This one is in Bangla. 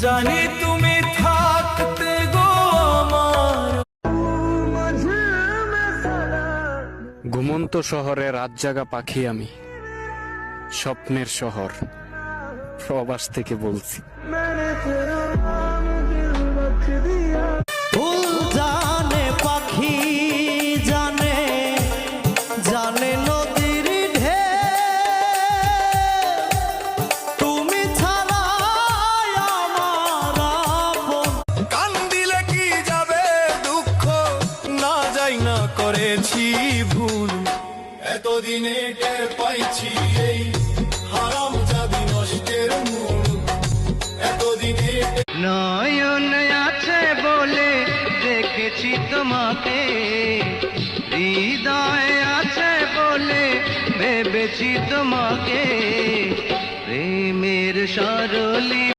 জানি তুমি থাকতে গো আমার। ঘুমন্ত শহরে রাত জাগা পাখি আমি, স্বপ্নের শহর প্রবাস থেকে বলছি। ফুল জানে পাখি জানে, জানে নদীর ঢেউ, তুমি ছাড়া আমার আপন। কান দিলে কি যাবে দুঃখ, না যাই না করেছি ভুল, এতদিনে টের পাইছি এই হারাম জাদি নষ্টের মূল, এতদিনে নয়ন আছে বলে দেখেছি তোমাকে, হৃদয় আছে বলে ভেবেছি তোমাকে।